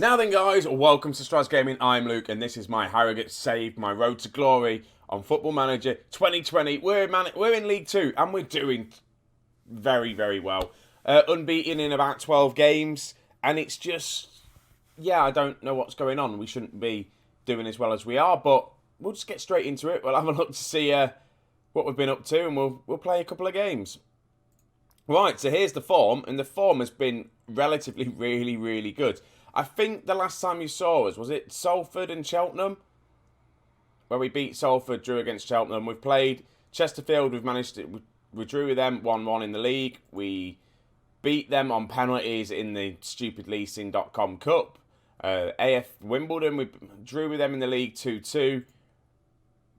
Now then, guys, welcome to Strasz Gaming. I'm Luke, and this is my Harrogate save, my road to glory on Football Manager 2020. We're in League 2, and we're doing very, very well. Unbeaten in about 12 games, and it's just, I don't know what's going on. We shouldn't be doing as well as we are, but we'll just get straight into it. We'll have a look to see what we've been up to, and we'll play a couple of games. Right, so here's the form, and the form has been relatively really, really good. I think the last time you saw us, was it Salford and Cheltenham? Where we beat Salford, drew against Cheltenham. We've played Chesterfield, we drew with them 1-1 in the league. We beat them on penalties in the stupid leasing.com Cup. AF Wimbledon, we drew with them in the league 2-2.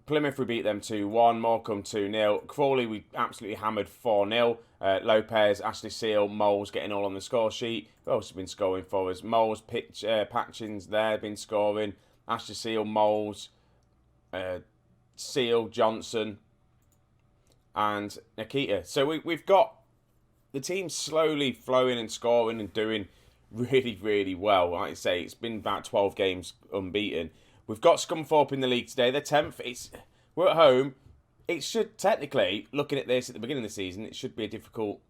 Plymouth, we beat them 2-1. Morecambe 2-0. Crawley, we absolutely hammered 4-0. Lopez, Ashley Seal, Moles getting all on the score sheet. Who else has been scoring for us? Moles, Patchins there, been scoring. Ashley Seal, Moles, Seal, Johnson, and Nikita. So we've got the team slowly flowing and scoring and doing really, really well. Like I say, it's been about 12 games unbeaten. We've got Scunthorpe in the league today. They're 10th. We're at home. It should technically, looking at this at the beginning of the season, it should be a difficult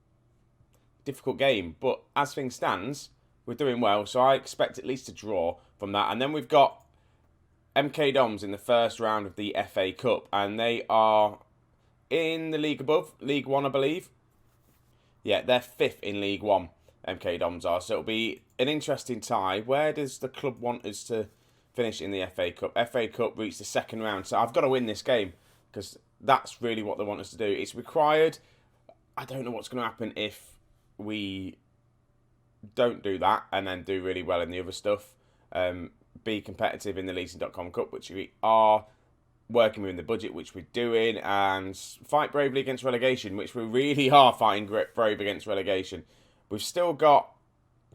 game. But as things stands, we're doing well. So I expect at least a draw from that. And then we've got MK Dons in the first round of the FA Cup. And they are in the league above, League 1, I believe. Yeah, they're 5th in League 1, MK Dons are. So it'll be an interesting tie. Where does the club want us to finish in the FA Cup? FA Cup reached the second round. So I've got to win this game because that's really what they want us to do. It's required. I don't know what's going to happen if we don't do that and then do really well in the other stuff. Be competitive in the leasing.com Cup, which we are, working within the budget, which we're doing, and fight bravely against relegation, which we really are fighting brave against relegation. We've still got,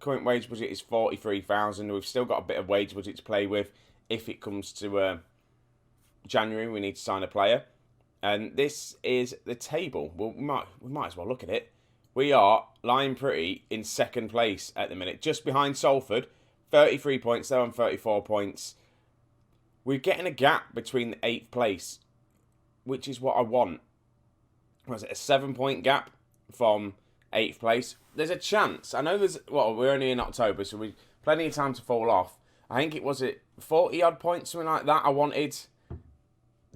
current wage budget is 43,000. We've still got a bit of wage budget to play with. If it comes to January, we need to sign a player. And this is the table. Well, we might as well look at it. We are lying pretty in second place at the minute, just behind Salford, 33 points. They're on 34 points. We're getting a gap between the 8th place, which is what I want. Was it a 7-point gap from 8th place? There's a chance. I know we're only in October, so we've plenty of time to fall off. I think it was 40 odd points, something like that. I wanted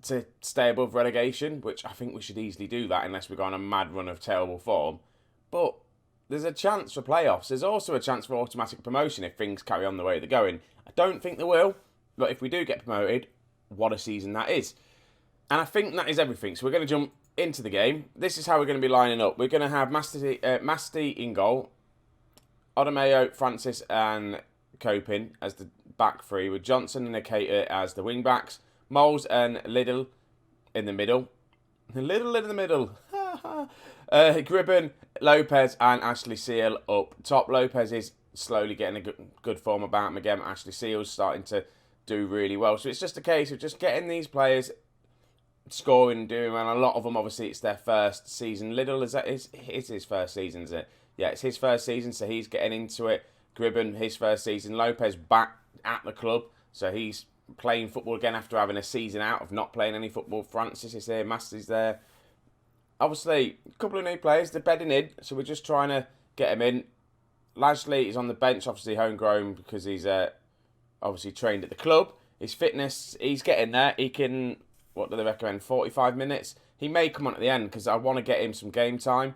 to stay above relegation, which I think we should easily do that unless we go on a mad run of terrible form. But there's a chance for playoffs. There's also a chance for automatic promotion if things carry on the way they're going. I don't think they will, but if we do get promoted, what a season that is. And I think that is everything. So we're going to jump into the game. This is how we're going to be lining up. We're going to have Masti in goal, Odemeo, Francis and Copin as the back three, with Johnson and Nikita as the wing backs. Moles and Liddell in the middle. Liddell in the middle. Gribben, Lopez and Ashley Seal up top. Lopez is slowly getting a good form about him again. Ashley Seal's starting to do really well. So it's just a case of just getting these players scoring and doing well. And a lot of them, obviously, it's their first season. Liddell, it's his first season, is it? Yeah, it's his first season, so he's getting into it. Gribben, his first season. Lopez back at the club, so he's playing football again after having a season out of not playing any football. Francis is there, Master's there. Obviously, a couple of new players, they're bedding in, so we're just trying to get them in. Lashley is on the bench, obviously homegrown, because he's obviously trained at the club. His fitness, he's getting there. He can, what do they recommend, 45 minutes? He may come on at the end, because I want to get him some game time,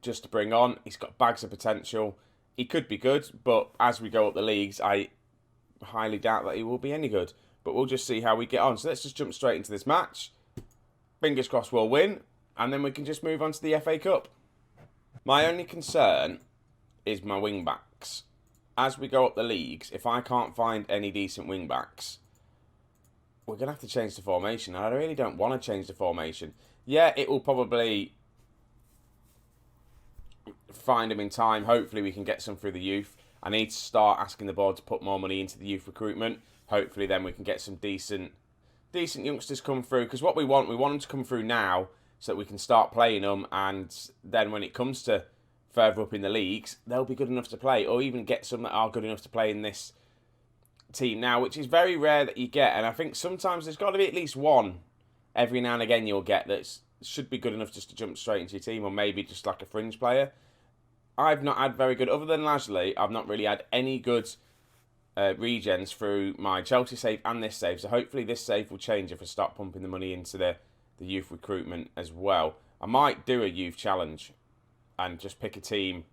just to bring on. He's got bags of potential. He could be good, but as we go up the leagues, I highly doubt that he will be any good. But we'll just see how we get on. So let's just jump straight into this match. Fingers crossed we'll win. And then we can just move on to the FA Cup. My only concern is my wing backs. As we go up the leagues, if I can't find any decent wing backs, we're going to have to change the formation. And I really don't want to change the formation. Yeah, it will probably find them in time. Hopefully we can get some through the youth. I need to start asking the board to put more money into the youth recruitment. Hopefully then we can get some decent youngsters come through. Because what we want them to come through now so that we can start playing them. And then when it comes to further up in the leagues, they'll be good enough to play, or even get some that are good enough to play in this team now, which is very rare that you get. And I think sometimes there's got to be at least one every now and again you'll get that should be good enough just to jump straight into your team, or maybe just like a fringe player. I've not had very good, other than Lashley, I've not really had any good regens through my Chelsea save and this save. So hopefully this save will change if I start pumping the money into the youth recruitment as well. I might do a youth challenge and just pick a team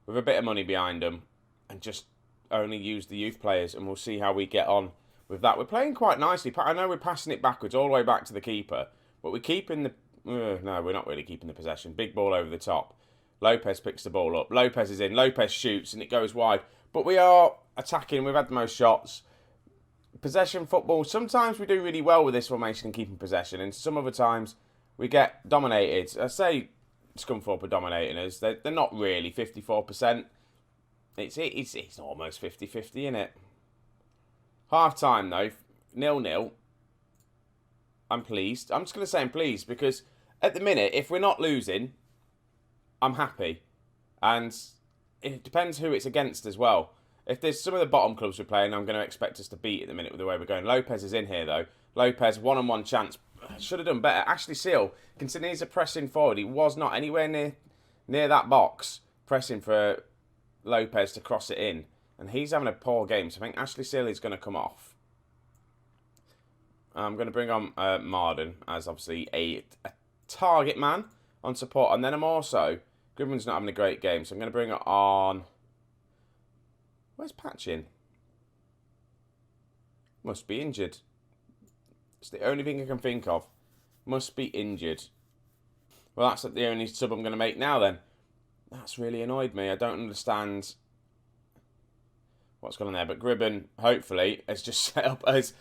with a bit of money behind them and just only use the youth players, and we'll see how we get on with that. We're playing quite nicely. I know we're passing it backwards all the way back to the keeper, but we're keeping the... no, we're not really keeping the possession. Big ball over the top. Lopez picks the ball up. Lopez is in. Lopez shoots and it goes wide. But we are attacking. We've had the most shots. Possession football. Sometimes we do really well with this formation and keeping possession, and some other times we get dominated. I say Scunthorpe are dominating us. They're not really 54%. It's almost 50-50, isn't it? Half time though, 0-0. I'm pleased. I'm just going to say I'm pleased because at the minute, if we're not losing, I'm happy. And it depends who it's against as well. If there's some of the bottom clubs we're playing, I'm going to expect us to beat at the minute with the way we're going. Lopez is in here though. Lopez, one-on-one chance. Should have done better. Ashley Seal, considering he's a pressing forward, he was not anywhere near that box pressing for Lopez to cross it in. And he's having a poor game. So I think Ashley Seal is going to come off. I'm going to bring on Marden as obviously a target man on support. And then I'm also... Goodman's not having a great game. So I'm going to bring it on... Where's Patchin? Must be injured. It's the only thing I can think of. Must be injured. Well, that's the only sub I'm going to make now then. That's really annoyed me. I don't understand what's going on there. But Gribben, hopefully, has just set up as...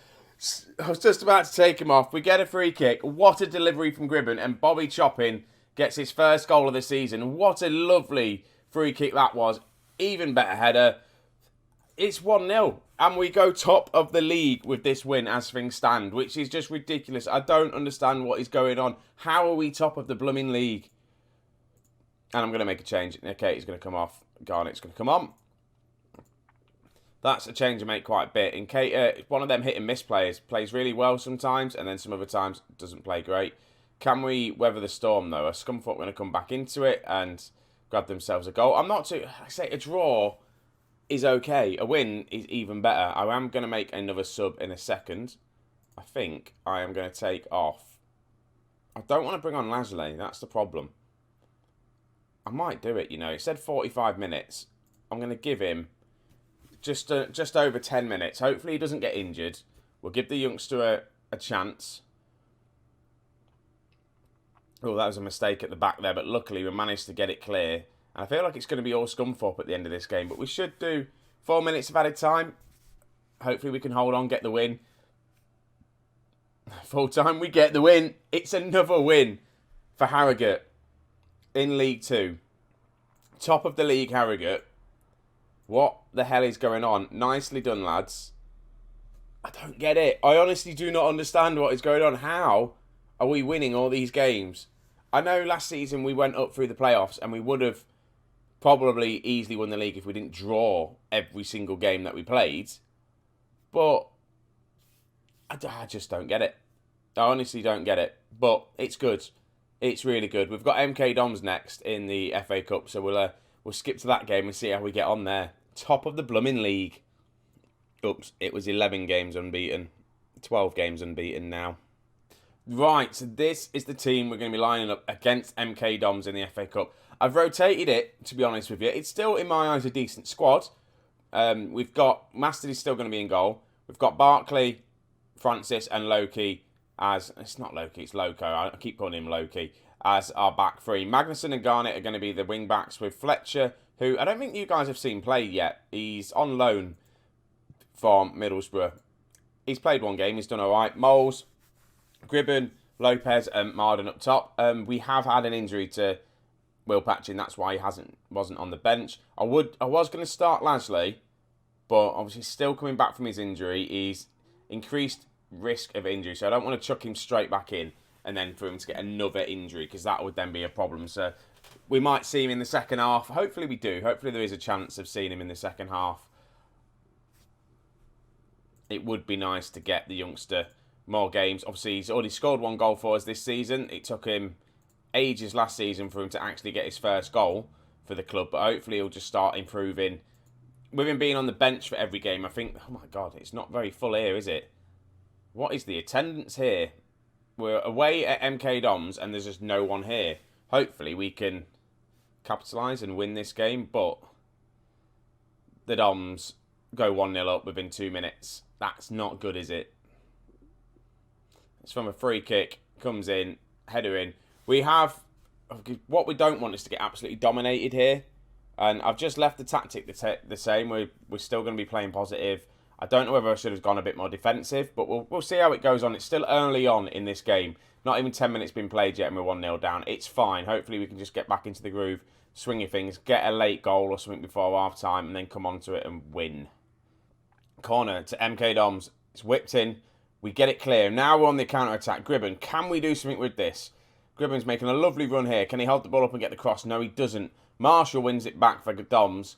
I was just about to take him off. We get a free kick. What a delivery from Gribben. And Bobby Choppin gets his first goal of the season. What a lovely free kick that was. Even better header. It's 1-0. And we go top of the league with this win as things stand, which is just ridiculous. I don't understand what is going on. How are we top of the blooming league? And I'm going to make a change. Okay, he's going to come off. Garnett's going to come on. That's a change I make quite a bit. In Cater, one of them hit and miss players. Plays really well sometimes, and then some other times doesn't play great. Can we weather the storm, though? Scunthorpe are going to come back into it and grab themselves a goal. I'm not too... I say a draw is okay. A win is even better. I am going to make another sub in a second. I think I am going to take off. I don't want to bring on Lashley. That's the problem. I might do it, you know. It said 45 minutes. I'm going to give him just over 10 minutes. Hopefully he doesn't get injured. We'll give the youngster a chance. Oh, that was a mistake at the back there, but luckily we managed to get it clear. And I feel like it's going to be all Scunthorpe at the end of this game, but we should do 4 minutes of added time. Hopefully we can hold on, get the win. Full time, we get the win. It's another win for Harrogate in League 2. Top of the league, Harrogate. What the hell is going on? Nicely done, lads. I don't get it. I honestly do not understand what is going on. How are we winning all these games? I know last season we went up through the playoffs and we would have probably easily won the league if we didn't draw every single game that we played. But I just don't get it. I honestly don't get it. But it's good. It's really good. We've got MK Dons next in the FA Cup, so we'll skip to that game and see how we get on there. Top of the blooming league. Oops, it was 11 games unbeaten. 12 games unbeaten now. Right, so this is the team we're going to be lining up against MK Dons in the FA Cup. I've rotated it, to be honest with you. It's still, in my eyes, a decent squad. We've got... Masterdy's still going to be in goal. We've got Barkley, Francis and Loki as... It's not Loki, it's Loco. I keep calling him Loki. As our back three. Magnuson and Garnett are going to be the wing backs with Fletcher, who I don't think you guys have seen play yet. He's on loan from Middlesbrough. He's played one game. He's done all right. Moles, Gribben, Lopez and Marden up top. We have had an injury to Will Patchin. That's why he wasn't on the bench. I was going to start Lashley, but obviously still coming back from his injury. He's increased risk of injury, so I don't want to chuck him straight back in and then for him to get another injury, because that would then be a problem. So we might see him in the second half. Hopefully we do. Hopefully there is a chance of seeing him in the second half. It would be nice to get the youngster more games. Obviously, he's already scored 1 goal for us this season. It took him ages last season for him to actually get his first goal for the club, but hopefully he'll just start improving. With him being on the bench for every game, I think, oh my God, it's not very full here, is it? What is the attendance here? We're away at MK Dons and there's just no one here. Hopefully we can capitalise and win this game, but the Dons go 1-0 up within 2 minutes. That's not good, is it? It's from a free kick, comes in, header in. We have, what we don't want is to get absolutely dominated here. And I've just left the tactic the same. We're still going to be playing positive. I don't know whether I should have gone a bit more defensive, but we'll see how it goes on. It's still early on in this game. Not even 10 minutes been played yet and we're 1-0 down. It's fine. Hopefully we can just get back into the groove, swinging things, get a late goal or something before half time and then come onto it and win. Corner to MK Doms. It's whipped in. We get it clear. Now we're on the counter-attack. Gribben, can we do something with this? Gribben's making a lovely run here. Can he hold the ball up and get the cross? No, he doesn't. Marshall wins it back for Doms.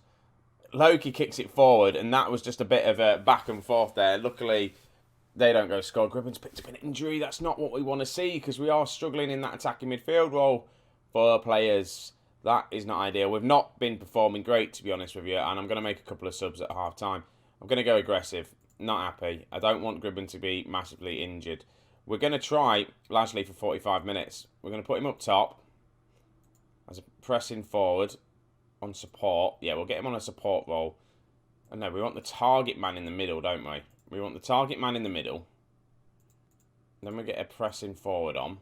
Loki kicks it forward, and that was just a bit of a back and forth there. Luckily, they don't go score. Gribben's picked up an injury. That's not what we want to see, because we are struggling in that attacking midfield role for players. That is not ideal. We've not been performing great, to be honest with you, and I'm going to make a couple of subs at half-time. I'm going to go aggressive. Not happy. I don't want Gribben to be massively injured. We're going to try Lashley for 45 minutes. We're going to put him up top as a pressing forward on support. Yeah, we'll get him on a support role. And no, we want the target man in the middle, don't we? We want the target man in the middle. Then we get a pressing forward on.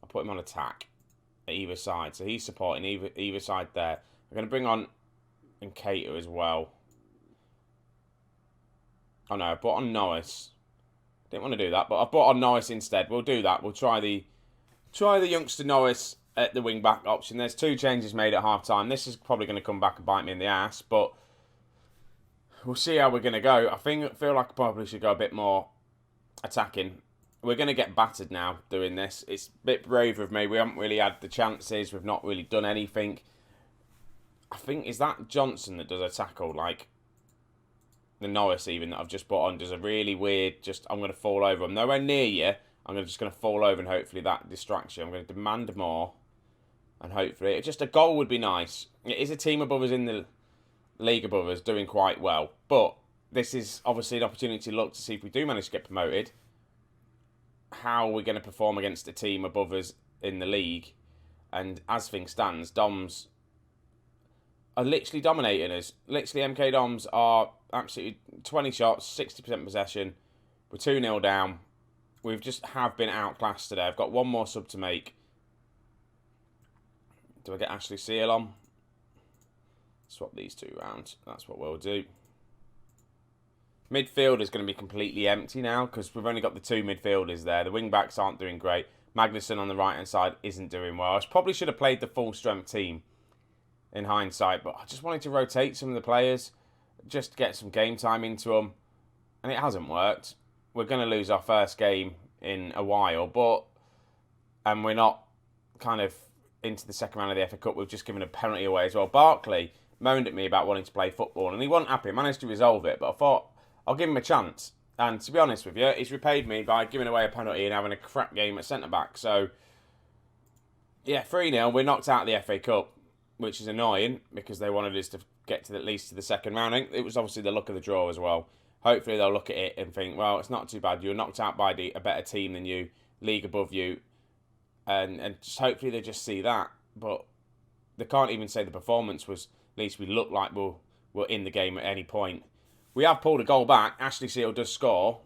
I'll put him on attack at either side. So he's supporting either side there. I'm going to bring on Nkater as well. Oh no, I brought on Norris. Didn't want to do that, but I brought on Norris instead. We'll do that. We'll try the youngster Norris at the wing back option. There's 2 changes made at half time. This is probably going to come back and bite me in the ass, but we'll see how we're going to go. I feel like I probably should go a bit more attacking. We're going to get battered now doing this. It's a bit brave of me. We haven't really had the chances. We've not really done anything. I think, is that Johnson that does a tackle? Like, the Norris even that I've just brought on does a really weird, I'm going to fall over. I'm nowhere near you. I'm just going to fall over and hopefully that distracts you. I'm going to demand more. And hopefully, just a goal would be nice. It is a team above us in the league above us doing quite well. But this is obviously an opportunity to look to see if we do manage to get promoted. How are we going to perform against a team above us in the league? And as things stands, Doms are literally dominating us. Literally, MK Doms are absolutely 20 shots, 60% possession. We're 2-0 down. We've just been outclassed today. I've got one more sub to make. Do I get Ashley Seal on? Swap these 2 round. That's what we'll do. Midfield is going to be completely empty now because we've only got the 2 midfielders there. The wing backs aren't doing great. Magnuson on the right hand side isn't doing well. I probably should have played the full strength team in hindsight, but I just wanted to rotate some of the players, just get some game time into them, and it hasn't worked. We're going to lose our first game in a while, and we're not kind of into the second round of the FA Cup. We've just given a penalty away as well. Barkley moaned at me about wanting to play football, and he wasn't happy. I managed to resolve it, but I thought I'll give him a chance. And to be honest with you, he's repaid me by giving away a penalty and having a crap game at centre-back. So, yeah, 3-0. We're knocked out of the FA Cup, which is annoying because they wanted us to get to at least to the second round. It was obviously the luck of the draw as well. Hopefully they'll look at it and think, well, it's not too bad. You were knocked out by a better team than you, league above you. And just hopefully they just see that. But they can't even say the performance was, at least we look like we're in the game at any point. We have pulled a goal back. Ashley Seal does score,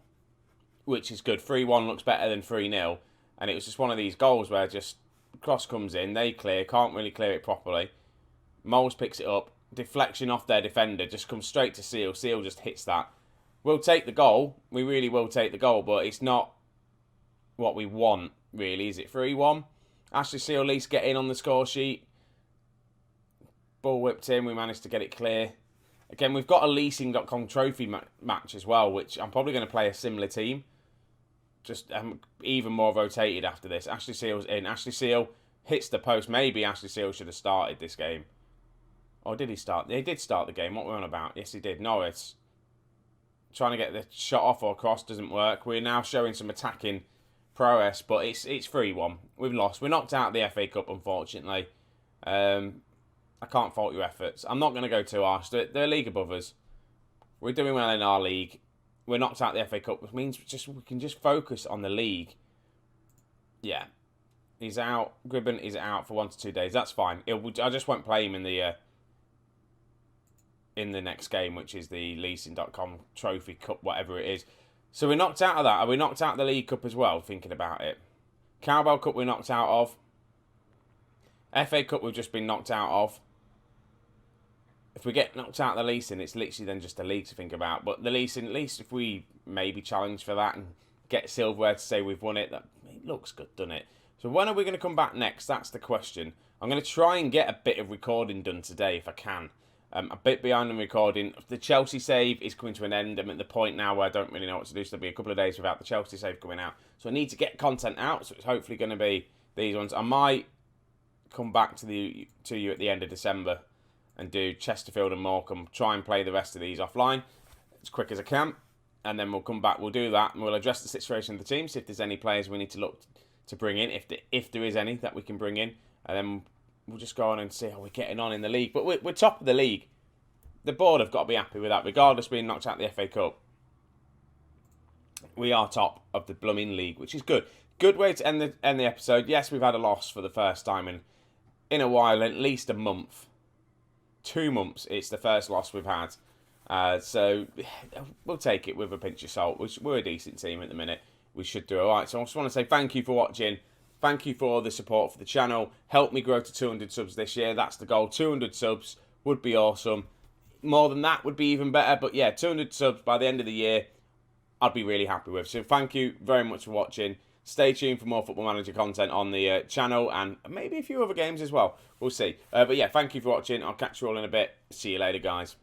which is good. 3-1 looks better than 3-0. And it was just one of these goals where just cross comes in, they clear, can't really clear it properly. Moles picks it up, deflection off their defender, just comes straight to Seal. Seal just hits that. We'll take the goal. We really will take the goal, but it's not what we want, really. Is it 3-1? Ashley Seal at least get in on the score sheet. Ball whipped in. We managed to get it clear. Again, we've got a leasing.com trophy match as well, which I'm probably going to play a similar team. Just even more rotated after this. Ashley Seal's in. Ashley Seal hits the post. Maybe Ashley Seal should have started this game. Or did he start? He did start the game. What were we on about? Yes, he did. Norris trying to get the shot off or cross doesn't work. We're now showing some attacking prowess, but it's 3-1. We've lost. We're knocked out of the FA Cup, unfortunately. I can't fault your efforts. I'm not going to go too harsh. They're a league above us. We're doing well in our league. We're knocked out of the FA Cup, which means we can just focus on the league. Yeah. He's out. Gribben is out for 1 to 2 days. That's fine. I just won't play him in the next game, which is the leasing.com trophy cup, whatever it is. So we're knocked out of that. Are we knocked out of the League Cup as well, thinking about it? Carabao Cup we're knocked out of. FA Cup we've just been knocked out of. If we get knocked out of the leasing, it's literally then just the league to think about. But the leasing, at least if we maybe challenge for that and get silverware to say we've won it, it looks good, doesn't it? So when are we going to come back next? That's the question. I'm going to try and get a bit of recording done today if I can. A bit behind on recording. The Chelsea save is coming to an end. I'm at the point now where I don't really know what to do. So there'll be a couple of days without the Chelsea save coming out. So I need to get content out. So it's hopefully going to be these ones. I might come back to you at the end of December and do Chesterfield and Morecambe. Try and play the rest of these offline as quick as I can. And then we'll come back. We'll do that. And we'll address the situation of the team. See if there's any players we need to look to bring in. If there is any that we can bring in. And then we'll just go on and see how we're getting on in the league. But we're top of the league. The board have got to be happy with that, regardless of being knocked out of the FA Cup. We are top of the blooming league, which is good. Good way to end the episode. Yes, we've had a loss for the first time in a while, at least a month. 2 months, it's the first loss we've had. So we'll take it with a pinch of salt. We're a decent team at the minute. We should do all right. So I just want to say thank you for watching. Thank you for all the support for the channel. Help me grow to 200 subs this year. That's the goal. 200 subs would be awesome. More than that would be even better. But yeah, 200 subs by the end of the year, I'd be really happy with. So thank you very much for watching. Stay tuned for more Football Manager content on the channel and maybe a few other games as well. We'll see. But yeah, thank you for watching. I'll catch you all in a bit. See you later, guys.